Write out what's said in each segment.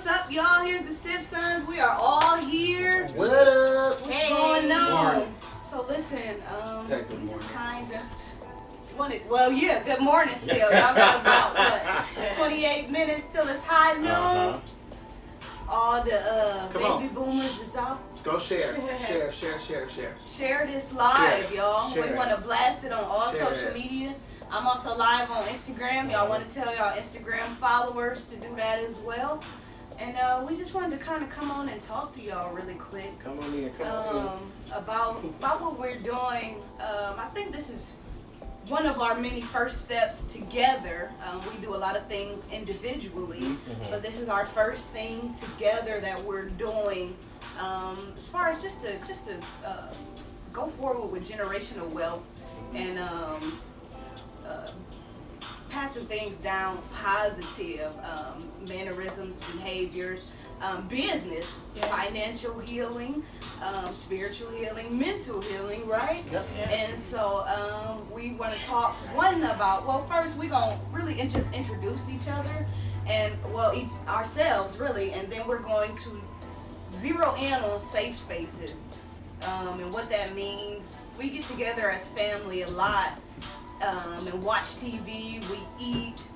what's up, y'all? Here's the Sibsons. We are all here. What up? What's going on? So listen, Good we just morning. kind of wanted. Well, yeah, good morning still. Y'all got about what 28 minutes till it's high noon. All the baby boomers is out. Go share. Share. Share this live, y'all. Share. We want to blast it on all Share social it. media. I'm also live on Instagram. Y'all want to tell y'all Instagram followers to do that as well. And we just wanted to kind of come on and talk to y'all really quick. Come on in, come on about what we're doing. I think this is one of our many first steps together. We do a lot of things individually, but this is our first thing together that we're doing. As far as just to go forward with generational wealth and passing things down positive, mannerisms, behaviors, business, financial healing, spiritual healing, mental healing, right? Yep. And so we want to talk about, well, first we're going to really just introduce each other and, well, each ourselves really, and then we're going to zero in on safe spaces and what that means. We get together as family a lot and watch TV, we eat,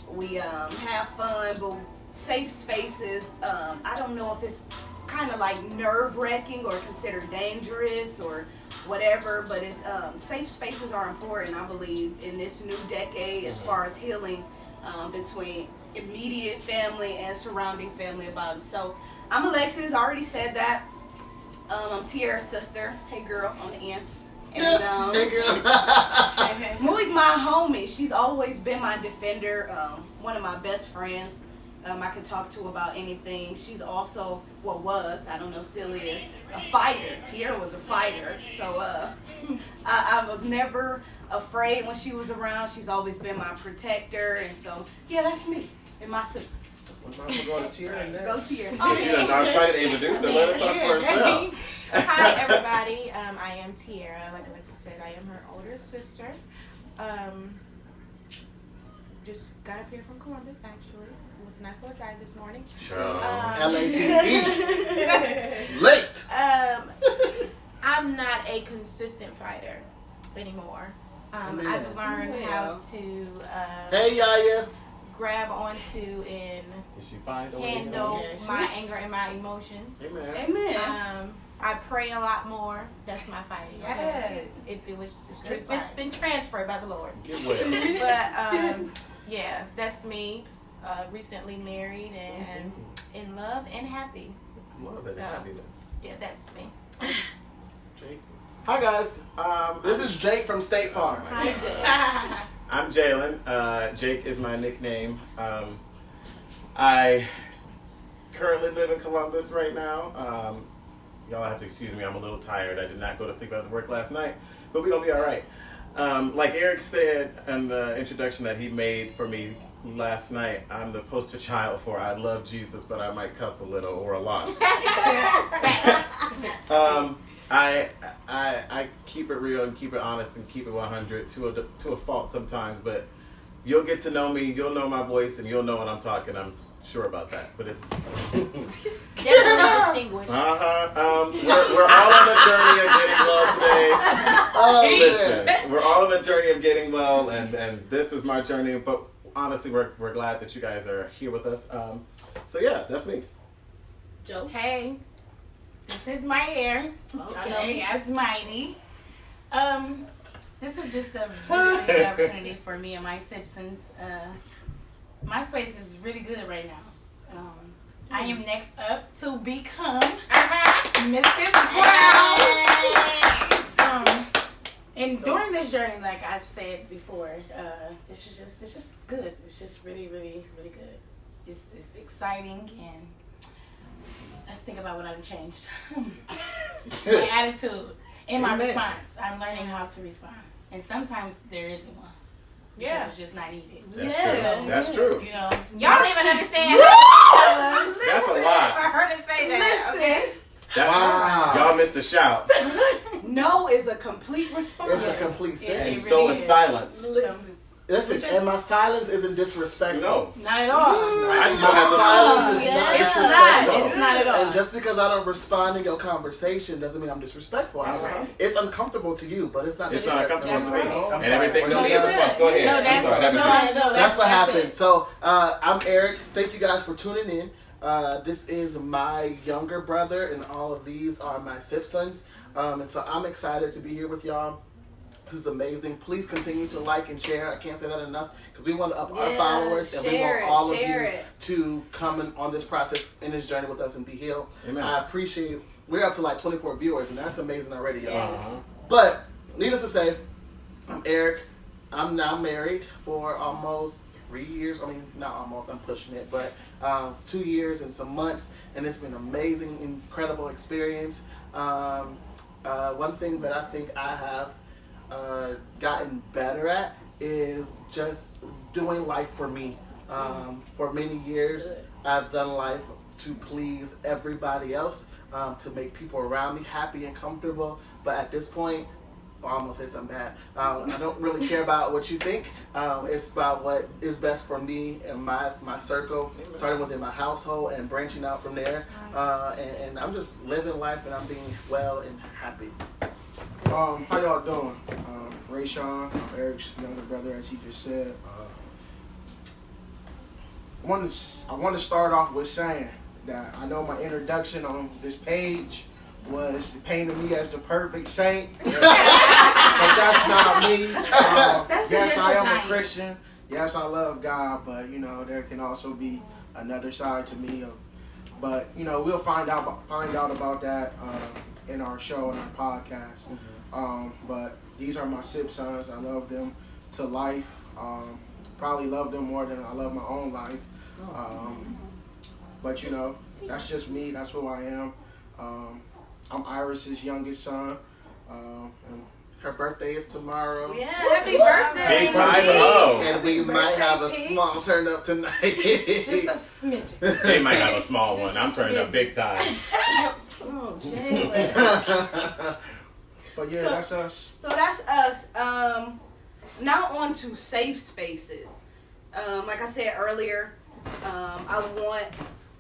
we have fun, but safe spaces, I don't know if it's kind of like nerve-wracking or considered dangerous or whatever, but it's safe spaces are important, I believe, in this new decade as far as healing between immediate family and surrounding family about it. So I'm Alexis, I already said that. I'm Tiara's sister. Hey girl on the end. And Hey girl. Mooie's my homie. She's always been my defender, one of my best friends. I can talk to about anything. She's also, well, was, I don't know, still is, a fighter. Tiara was a fighter. So I was never afraid when she was around. She's always been my protector. And so, yeah, that's me and my sister. We're going to Tiara now. Go Tiara. in. She does not try to introduce her. Let her talk for herself. Hi everybody, I am Tiara. Like Alexa said, I am her older sister. Just got up here from Columbus actually. It was a nice little drive this morning. Sure. LATE. Late. I'm not a consistent fighter anymore. I've learned how to Hey Yaya. grab onto and Is she fine? handle my anger and my emotions. Amen. Amen. I pray a lot more. That's my fighting. Yes. It's been transferred by the Lord. Get well. But yeah, that's me. Recently married and in love and happy. Love it. So, Happiness. yeah, that's me. Jake. Hi guys. This is Jake from State Farm. Hi, Jay. I'm Jalen. Jake is my nickname. I currently live in Columbus right now. Y'all have to excuse me, I'm a little tired. I did not go to sleep after work last night, but we're going to be all right. Like Eric said in the introduction that he made for me last night, I'm the poster child for I love Jesus, but I might cuss a little or a lot. I keep it real and keep it honest and keep it 100 to a fault sometimes, but you'll get to know me, you'll know my voice, and you'll know when I'm talking. I'm sure about that, but it's Definitely distinguished. we're all on the journey of getting well today. Listen, we're all on the journey of getting well, and this is my journey. But honestly, we're glad that you guys are here with us. So yeah, that's me. Joe. Hey, this is my hair. Y'all know me as Mighty. This is just a really good opportunity for me and my Sibsons. My space is really good right now. I am next up to become Mrs. Brown. And during this journey, like I've said before, it's just good. It's just really, really, really good. It's exciting, and let's think about what I've changed. My attitude and my response. I'm learning how to respond, and sometimes there isn't one. Yeah. It's just not needed. That's true. That's true. You know, Y'all don't even understand. That's a lot. For her to say that. Okay. That, y'all missed a shout. No is a complete response. It's a complete And sentence. so is silence. Listen, and my silence isn't disrespectful. No. Not at all. I just My don't have silence is It's not a disrespectful. It's not at all. And just because I don't respond to your conversation doesn't mean I'm disrespectful. It's uncomfortable to you, but it's not It's not disrespectful. uncomfortable to me. I'm And sorry. everything No, don't you're get good. response. Go ahead. No, I'm that's sorry. That was no, That's what happened. it. So I'm Eric. Thank you guys for tuning in. This is my younger brother, and all of these are my Sibsons. And so I'm excited to be here with y'all. This is amazing. Please continue to like and share. I can't say that enough because we want to up our followers, and we want all of you to come on this process, in this journey with us and be healed. Amen. I appreciate. We're up to like 24 viewers, and that's amazing already, y'all. Uh-huh. But needless to say, I'm Eric. I'm now married for almost 3 years. I mean, not almost. I'm pushing it, but 2 years and some months, and it's been an amazing, incredible experience. One thing that I think I have gotten better at is just doing life for me. For many years, I've done life to please everybody else, to make people around me happy and comfortable. But at this point, I almost say something bad. I don't really care about what you think. It's about what is best for me and my circle, starting within my household and branching out from there. And I'm just living life, and I'm being well and happy. How y'all doing? Ray Sean, I'm Eric's younger brother, as he just said. I want to start off with saying that I know my introduction on this page was painting me as the perfect saint, but that's not me. Yes, I am a Christian. Yes, I love God, but there can also be another side to me. But we'll find out about that in our show and our podcast. But these are my Sibsons. I love them to life. Probably love them more than I love my own life. But that's just me. That's who I am. I'm Iris's youngest son. And her birthday is tomorrow. Yeah, happy birthday. Big 5-0. And we might have a small turn up tonight. Just a smidgen. They might have a small one. I'm turning up big time. Oh, Jalen. But yeah, that's us. So that's us. Now on to safe spaces. Like I said earlier, I want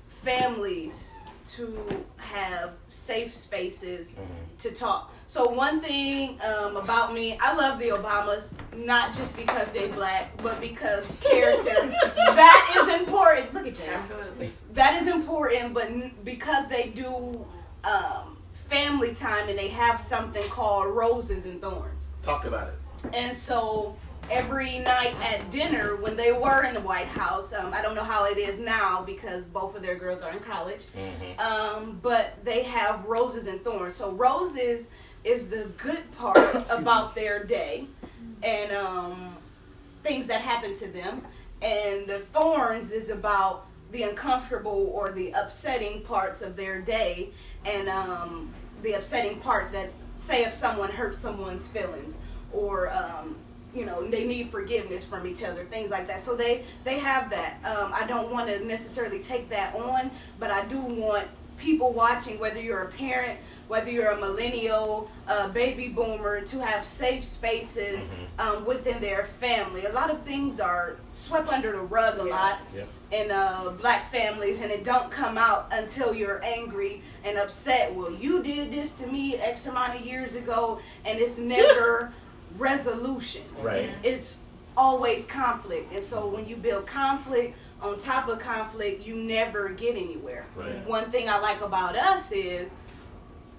families to have safe spaces to talk. So one thing about me, I love the Obamas, not just because they black, but because character. That is important. Look at Jay. Absolutely. That is important, but because they do family time and they have something called Roses and Thorns. Talk about it. And so every night at dinner, when they were in the White House, I don't know how it is now because both of their girls are in college, but they have Roses and Thorns. So Roses is the good part about their day and things that happen to them, and the Thorns is about the uncomfortable or the upsetting parts of their day, and the upsetting parts that, say, if someone hurt someone's feelings, or they need forgiveness from each other, things like that. So they have that. I don't want to necessarily take that on, but I do want people watching, whether you're a parent, whether you're a millennial, baby boomer, to have safe spaces within their family. A lot of things are swept under the rug a lot in black families, and it don't come out until you're angry and upset. Well, you did this to me X amount of years ago, and it's never resolution. Right. It's always conflict. And so when you build conflict on top of conflict, you never get anywhere. Right. One thing I like about us is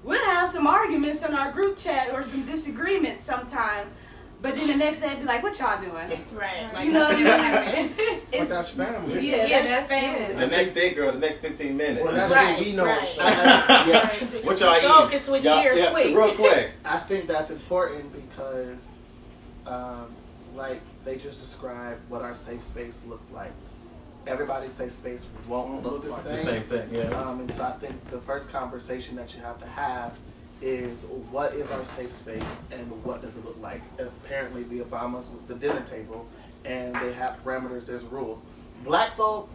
we'll have some arguments in our group chat or some disagreements sometime, but then the next day I'd be like, what y'all doing? Right. You know what I mean? But that's family. Yeah, that's family. The next day, girl, the next 15 minutes. Well, that's Right, what we know. right. What y'all So eating? can switch Y'all- gears quick. Real quick. I think that's important because, like they just described what our safe space looks like. Everybody's safe space won't look the same. The same thing, yeah. And so I think the first conversation that you have to have is what is our safe space and what does it look like? Apparently the Obamas was the dinner table and they have parameters, there's rules. Black folk,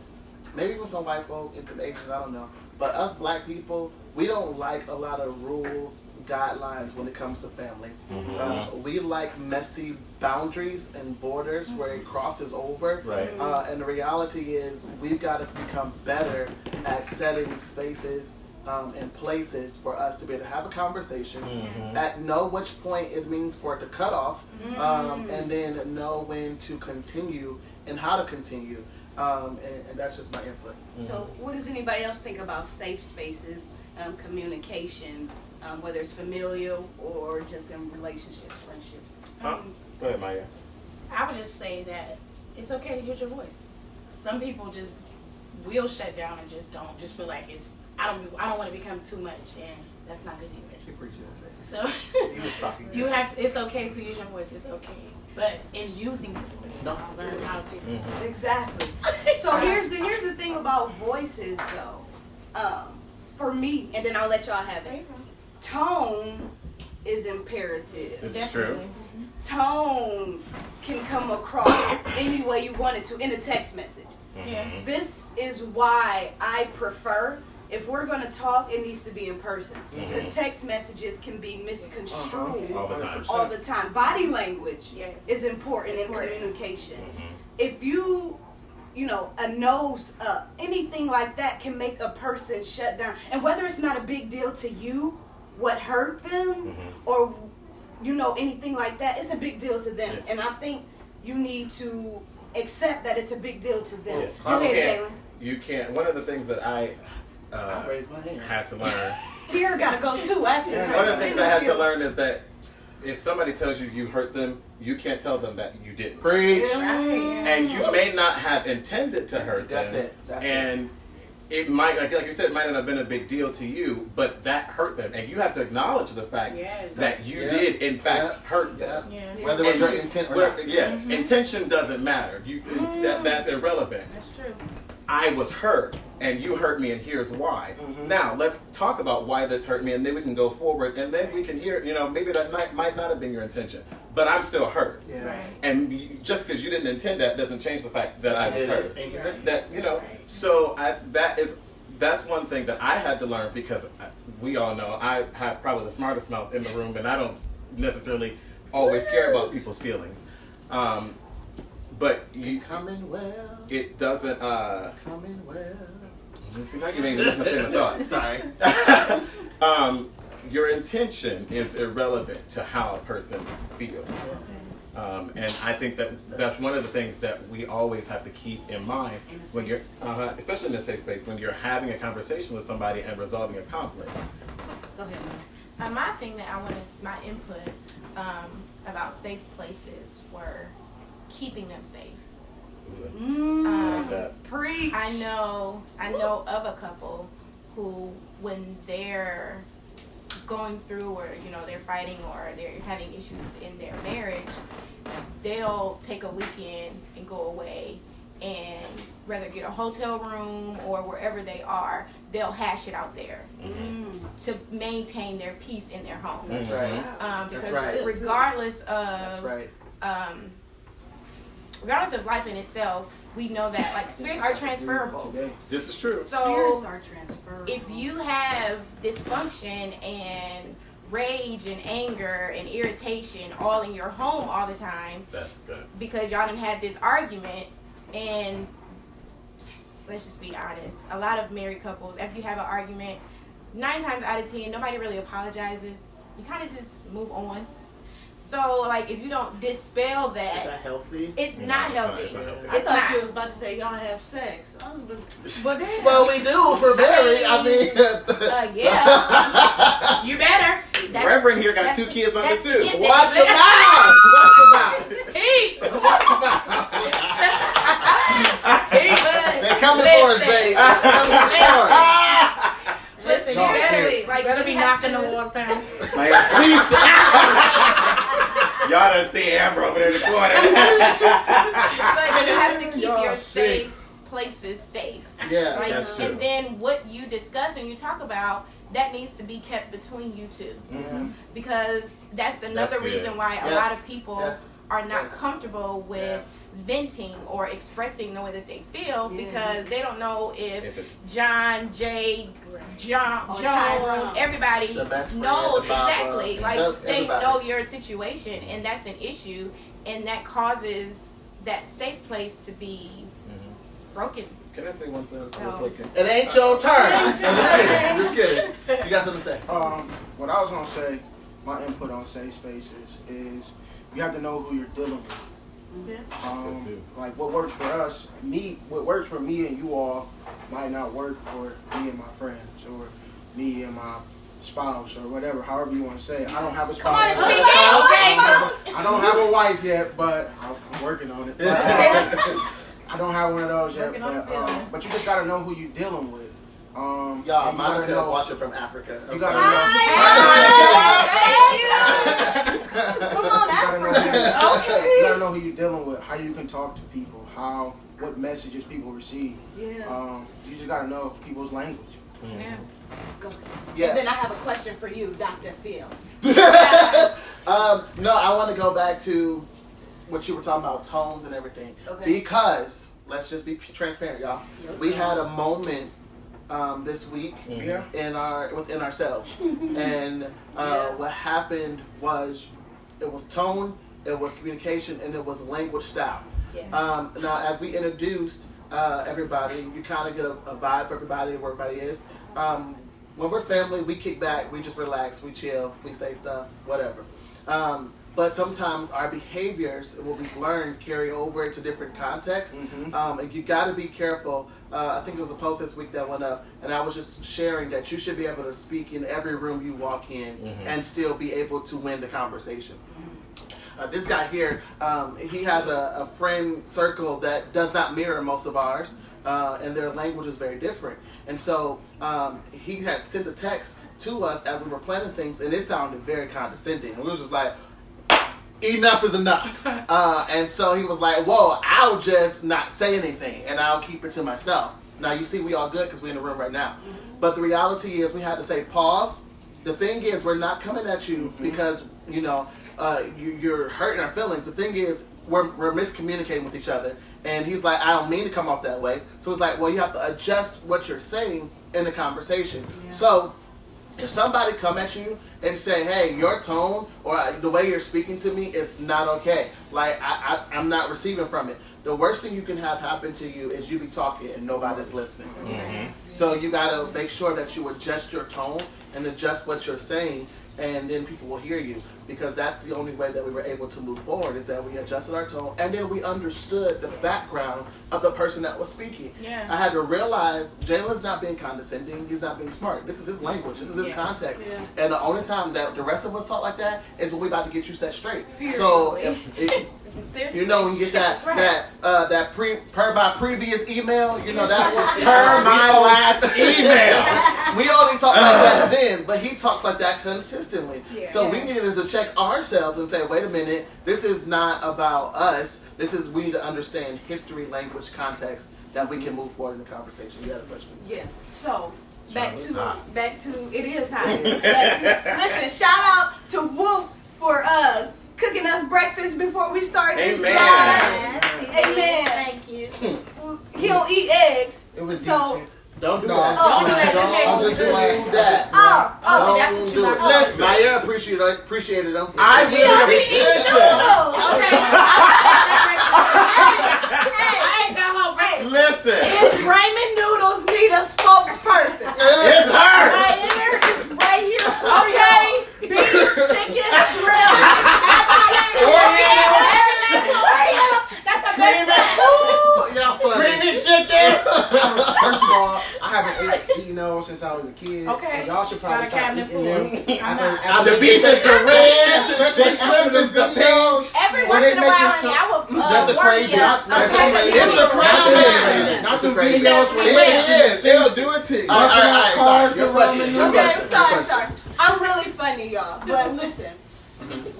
maybe even some white folk, and some Asians, I don't know. But us black people, we don't like a lot of rules, guidelines when it comes to family. We like messy boundaries and borders where it crosses over. Right. And the reality is we've got to become better at setting spaces and places for us to be able to have a conversation, at know which point it means for it to cut off, and then know when to continue and how to continue. And that's just my input. So what does anybody else think about safe spaces, communication, whether it's familial or just in relationships, friendships? Go ahead, Maya. I would just say that it's okay to use your voice. Some people just will shut down and just feel like it's I don't want to become too much, and that's not good either. She preaching that. So He was talking. you have to, it's okay to use your voice. It's okay, but in using your voice, No. learn how to. Exactly. So here's the thing about voices though. For me, and then I'll let y'all have it. Tone is imperative. This is true. Tone can come across any way you want it to in a text message. Yeah. This is why I prefer, if we're going to talk, it needs to be in person. Because text messages can be misconstrued All the time. all the time. Body language Yes. is important in communication. If you know, a nose up, anything like that can make a person shut down. And whether it's not a big deal to you, what hurt them, or, you know, anything like that, it's a big deal to them. Yeah. And I think you need to accept that it's a big deal to them. Yeah. Go ahead, Taylor. You can't. One of the things that I raise my hand. had to learn. Tierra gotta go too after her. One of the things I had to learn is that if somebody tells you hurt them, you can't tell them that you didn't. Preach. And you may not have intended to hurt them. That's it. That's and it might, like you said, it might not have been a big deal to you, but that hurt them. And you have to acknowledge the fact that you did, in fact, hurt them. Yeah. Whether it was your intent or not. Yeah, intention doesn't matter. That's irrelevant. That's true. I was hurt, and you hurt me, and here's why. Now, let's talk about why this hurt me, and then we can go forward, and then we can hear, maybe that might not have been your intention, but I'm still hurt. Yeah. Right. And just because you didn't intend that doesn't change the fact that I was hurt. And you hurt. That, so that's one thing that I had to learn, because we all know I have probably the smartest mouth in the room, and I don't necessarily always care about people's feelings. But Coming well. it doesn't, Coming well. see, now you made me lose my train of thought. Sorry. Your intention is irrelevant to how a person feels. And I think that's one of the things that we always have to keep in mind when you're, especially in a safe space, when you're having a conversation with somebody and resolving a conflict. Go ahead. My thing that I wanted, my input about safe places were keeping them safe. Preach. I know of a couple who, when they're going through, or they're fighting, or they're having issues in their marriage, they'll take a weekend and go away and rather get a hotel room or wherever they are, they'll hash it out there to maintain their peace in their home. That's right. Because right. regardless of That's right. regardless of life in itself, we know that like spirits are transferable. This is true. Spirits So are transferable. if you have dysfunction and rage and anger and irritation all in your home all the time, That's good. because y'all done had this argument, and let's just be honest, a lot of married couples, after you have an argument, 9 times out of 10, nobody really apologizes. You kind of just move on. So, like, if you don't dispel Is that, that healthy? it's not healthy. It's not healthy. I It's thought not. you was about to say y'all have sex. Well, we do for Barry. I mean, Yeah. You better. Reverend here got 2 kids under that's 2. the gift watch that your mouth. Watch your mouth. Pete. Watch your mouth. Pete. They're coming for us, babe. They're coming for us. Listen, you Oh, better, shit. Like, better you be have knocking to- the walls down. Like, please. Y'all done see Amber over there in the corner. But you have to keep Y'all your sick. safe places safe. Yeah. Like, That's true. and then what you discuss and you talk about, that needs to be kept between you two. Mm-hmm. Because that's another That's good. reason why a Yes. lot of people Yes. are not Yes. comfortable with venting or expressing the way that they feel Yeah. because they don't know If if it's- John, Jay, John, Or Joan, Tyrone. everybody The best friend, knows the Baba, exactly. Like they everybody. know your situation, and that's an issue, and that causes that safe place to be broken. Can I say one thing? I was No. looking. It ain't your turn. Ain't your I'm just kidding. turn. Just kidding. You got something to say? What I was gonna say, my input on safe spaces is you have to know who you're dealing with. good too. Like what works for us, what works for me and you all might not work for me and my friends or me and my spouse or whatever, however you want to say it. I don't have a spouse. Come on and speak it, okay? I don't have a wife yet, but I'm working on it. But, I don't have one of those yet, Working on the feeling. but you just gotta know who you're dealing with. Y'all, and you gotta Monica's know- watching from Africa. I'm You gotta sorry. Thank you. Come on, You gotta know Africa. you gotta know who you're dealing with, how you can talk to people, what messages people receive. Yeah. You just gotta know people's language. Yeah. Go. Yeah. And then I have a question for you, Dr. Phil. No, I want to go back to what you were talking about, tones and everything. Okay. Because, let's just be transparent, y'all. Your We turn. had a moment this week Yeah. within ourselves. And Yeah. what happened was, it was tone, it was communication, and it was language style. Yes. Now, as we introduced everybody, you kind of get a vibe for everybody, where everybody is. When we're family, we kick back, we just relax, we chill, we say stuff, whatever. But sometimes our behaviors and what we've learned carry over into different contexts. And you got to be careful. I think it was a post this week that went up, and I was just sharing that you should be able to speak in every room you walk in and still be able to win the conversation. This guy here, he has a friend circle that does not mirror most of ours, and their language is very different. And so he had sent a text to us as we were planning things, and it sounded very condescending. And we was just like, enough is enough. And so he was like, whoa, I'll just not say anything, and I'll keep it to myself. Now, you see, we all good because we're in the room right now. But the reality is we had to say, pause. The thing is, we're not coming at you because, you're hurting our feelings. The thing is, we're miscommunicating with each other. And he's like, I don't mean to come off that way. So it's like, well, you have to adjust what you're saying in the conversation. Yeah. So if somebody come at you and say, hey, your tone or the way you're speaking to me is not okay. Like, I'm not receiving from it. The worst thing you can have happen to you is you be talking and nobody's listening. So you got to make sure that you adjust your tone and adjust what you're saying, and then people will hear you, because that's the only way that we were able to move forward, is that we adjusted our tone and then we understood the background of the person that was speaking. Yeah. I had to realize Jalen's not being condescending, he's not being smart. This is his language, this is his Yes. context. Yeah. And the only time that the rest of us talk like that is when we about to get you set straight. Seriously. So Seriously. you know, when you get that That's right. that per my previous email, you know that one. Per my last email. We only talk like that then, but he talks like that consistently. Yeah. So we needed to check ourselves and say, wait a minute, this is not about us. We need to understand history, language, context, that we can move forward in the conversation. You had a question? Yeah. So back It's to hot. it is hot. Listen, shout out to Whoop for cooking us breakfast before we start this Amen. live. Yes, Amen. Thank you. He don't eat eggs. It was So- decent. Don't do No, that. don't do that. Don't Just do do that. Oh, that's what you Don't like. do it. Listen. Maya appreciated them. I she don't be really eating listen. noodles. I ain't got home breakfast. Listen. If Raymond Noodles need a spokesperson, It's her. my ear is right here. Okay, beef, chicken, shrimp. That's the best part. Ooh, y'all funny. Creamy chicken. First of all, I haven't eaten those since I was a kid. Okay. And y'all should probably Got a stop cabinet eating them. I'm not. After The they beef get is the that- red. The shrimp is the pink. Every When once they in a make while, it so- honey, I will That's the work crazy. you. That's the crazy. It's a crazy. Not some Crazy. videos where It they actually is. It'll do it to you. All right, Cars, sorry. Your the question. ramen Your Okay, question. I'm sorry, Your I'm sorry. I'm really funny, y'all. But listen,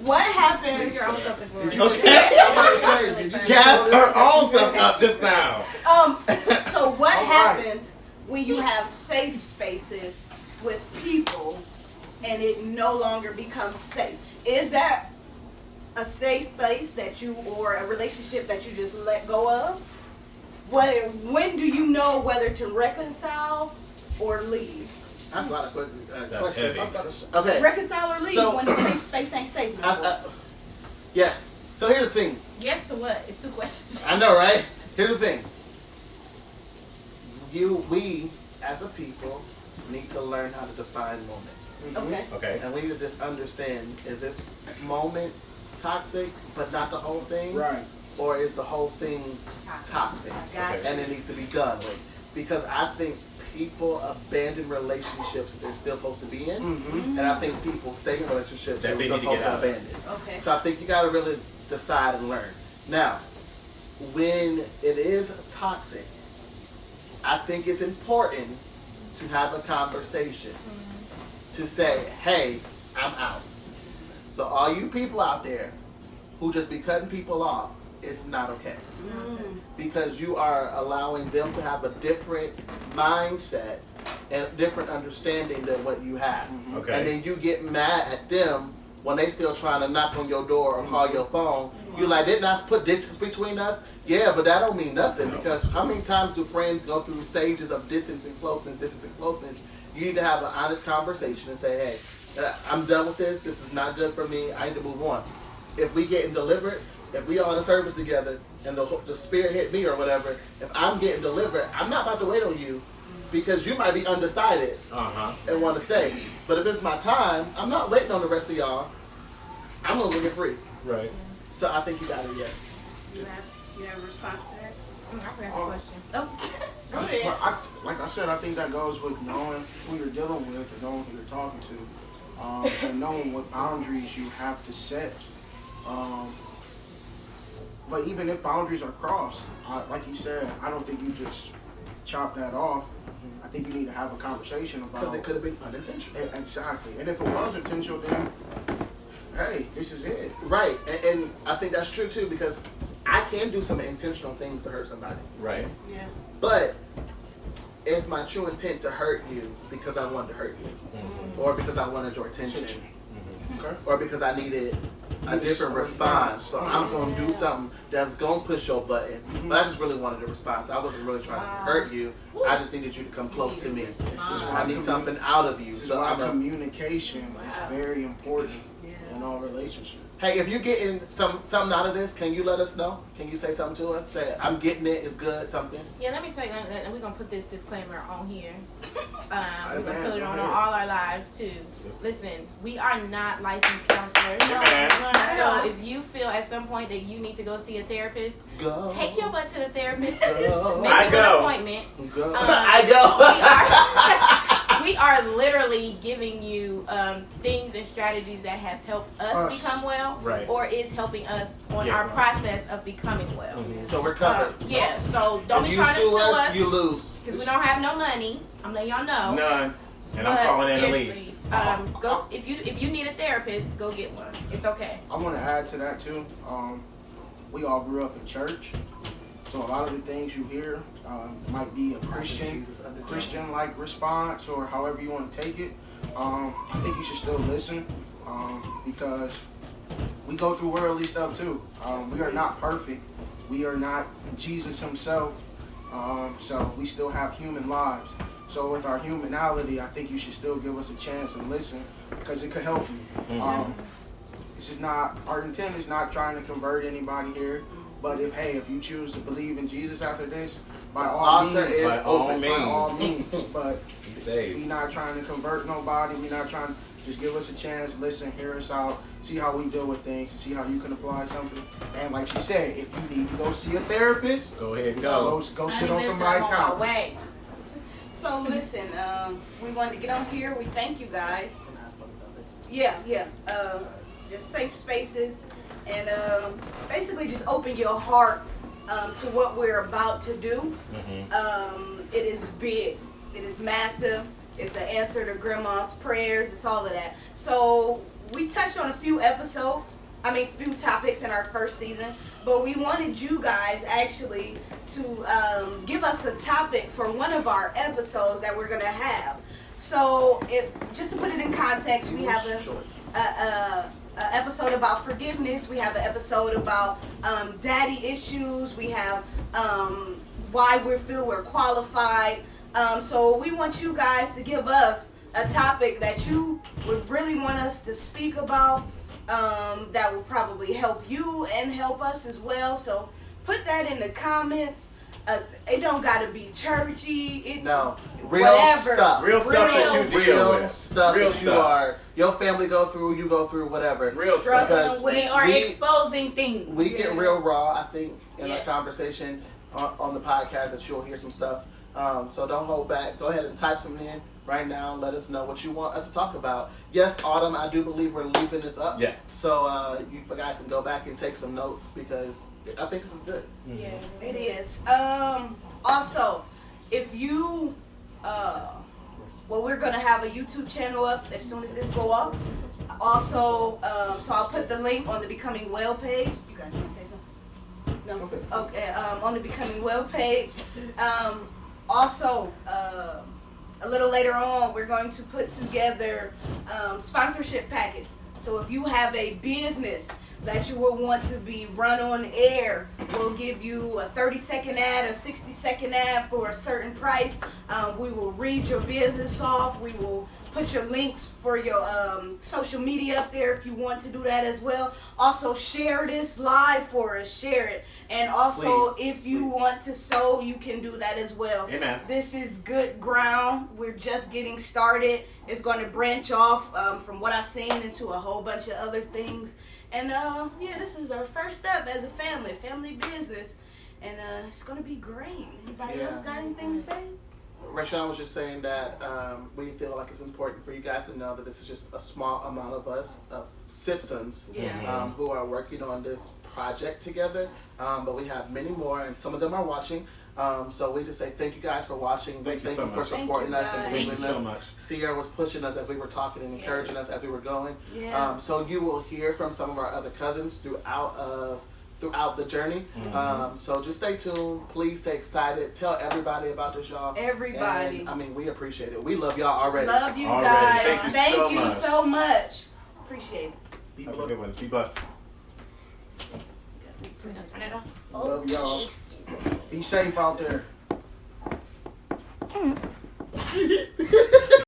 what happened? Did you Okay. I'm about to say, did you Gassed her own self up just now. So what All right. happens when you have safe spaces with people and it no longer becomes safe? Is that a safe space that you, or a relationship that you just let go of, when do you know whether to reconcile or leave? That's a lot of That's questions. heavy. Okay. Reconcile or leave So- when the safe space ain't safe no more. Yes. So here's the thing. Yes to what? It's 2 questions. I know, right? Here's the thing. We, as a people, need to learn how to define moments. Okay. Okay. And we need to just understand, is this moment toxic, but not the whole thing? Right. Or is the whole thing toxic? Got Okay. And it needs to be done with. Because I think people abandon relationships they're still supposed to be in. Mm-hmm. And I think people stay in relationships That they're they need to supposed get to out of. abandon. Okay. So I think you got to really decide and learn. Now, when it is toxic, I think it's important to have a conversation to say, hey, I'm out. So all you people out there who just be cutting people off, it's not okay. Because you are allowing them to have a different mindset and a different understanding than what you have. Okay. And then you get mad at them when they still trying to knock on your door or call your phone. You're like, didn't I put distance between us? Yeah, but that don't mean nothing, because how many times do friends go through stages of distance and closeness? You need to have an honest conversation and say, hey, I'm done with this. This is not good for me. I need to move on. If we getting delivered, if we all in a service together and the spirit hit me or whatever, if I'm getting delivered, I'm not about to wait on you, because you might be undecided and want to stay. But if it's my time, I'm not waiting on the rest of y'all. I'm going to get free. Right. So I think you got it, yeah. You have a response to that? I forgot the question. Oh, go But ahead. like I said, I think that goes with knowing who you're dealing with and knowing who you're talking to, and knowing what boundaries you have to set. But even if boundaries are crossed, like he said, I don't think you just chop that off. I think you need to have a conversation about. Because it could have been unintentional. Exactly. And if it was intentional, then hey, this is it. Right. And I think that's true too, because I can do some intentional things to hurt somebody. Right. Yeah. But it's my true intent to hurt you because I wanted to hurt you. Or because I wanted your attention. Okay. Or because I needed a different response. So I'm going to do something that's going to push your button. But I just really wanted a response. I wasn't really trying to hurt you. I just needed you to come close to me. I need something out of you. This is So why I'm a, communication is very important in all relationships. hey, if you're getting something out of this, can you let us know? Can you say something to us? Say, I'm getting it, it's good, something. Yeah, let me tell you, and we're going to put this disclaimer on here. We're going to man, put it go on ahead. all our lives, too. Listen, we are not licensed counselors. Amen. So if you feel at some point that you need to go see a therapist, Go. take your butt to the therapist. Go. Make I you go. an appointment. Go. I go. We are literally giving you things and strategies that have helped us become well, Right. or is helping us on Get our well. process of becoming well. So we're covered. Yeah, so don't If be you trying to sue sue us, us you lose. because we don't have no money. I'm letting y'all know. None. And I'm But calling seriously, Annalise. go if you need a therapist, go get one. It's okay. I want to add to that too. We all grew up in church, so a lot of the things you hear might be a Christian-like response, or however you want to take it. I think you should still listen, because we go through worldly stuff too. We are not perfect. We are not Jesus himself. So we still have human lives. So with our humanality, I think you should still give us a chance and listen, because it could help you. This is not, our intent is not trying to convert anybody here. But if you choose to believe in Jesus after this, by all means, Altar is By all open. means. by all means. But He we're saves. not trying to convert nobody. We're not trying. Just give us a chance, listen, hear us out, see how we deal with things, and see how you can apply something. And like she said, if you need to go see a therapist, Go ahead and go. go sit on somebody's couch. Way. So listen, we wanted to get on here. We thank you guys. Can I ask about something? Yeah. Just safe spaces, and basically just open your heart to what we're about to do. It is big. It is massive. It's an answer to grandma's prayers. It's all of that. So we touched on a few few topics in our first season, but we wanted you guys actually to give us a topic for one of our episodes that we're gonna have. So just to put it in context, we have a an episode about forgiveness. We have an episode about daddy issues. We have why we feel we're qualified. So we want you guys to give us a topic that you would really want us to speak about, that will probably help you and help us as well. So put that in the comments. It don't gotta be churchy. No, whatever. stuff. Real stuff that you deal Real with. stuff Real that you are, your family go through, you go through, whatever. Real stuff. Because We are exposing things. we get real raw, I think, in our Yes. conversation on the podcast, that you'll hear some stuff. So don't hold back. Go ahead and type some in right now. Let us know what you want us to talk about. Yes, Autumn, I do believe we're leaving this up. Yes. So you guys can go back and take some notes, because I think this is good. Yeah. It is. Also, if you, well, we're gonna have a YouTube channel up as soon as this go up. Also, so I'll put the link on the Becoming Well page. You guys want to say something? No. Okay. Okay. On the Becoming Well page. Also, a little later on, we're going to put together sponsorship package. So if you have a business that you will want to be run on air, we'll give you a 30-second ad, a 60-second ad for a certain price. We will read your business off. We will put your links for your social media up there if you want to do that as well. Also, share this live for us. Share it. And also, Please, if you please. want to sow, you can do that as well. Amen. This is good ground. We're just getting started. It's going to branch off, from what I've seen, into a whole bunch of other things. And yeah, this is our first step as a family business. And it's going to be great. Anybody else got anything to say? Rashawn was just saying that we feel like it's important for you guys to know that this is just a small amount of us, of Sibsons, Yeah. who are working on this project together. But we have many more, and some of them are watching. So we just say thank you guys for watching. Thank you so for much. supporting us and Thank believing you in so us. much. Sierra was pushing us as we were talking and encouraging us as we were going. Yeah. So you will hear from some of our other cousins throughout the journey. So just stay tuned. Please stay excited. Tell everybody about this, y'all. Everybody. And, I mean, we appreciate it. We love y'all already. Love you Already. guys. Thank you so much. so much. Appreciate it. Have a good one. Be blessed. Turn it off. Love y'all. Be safe out there.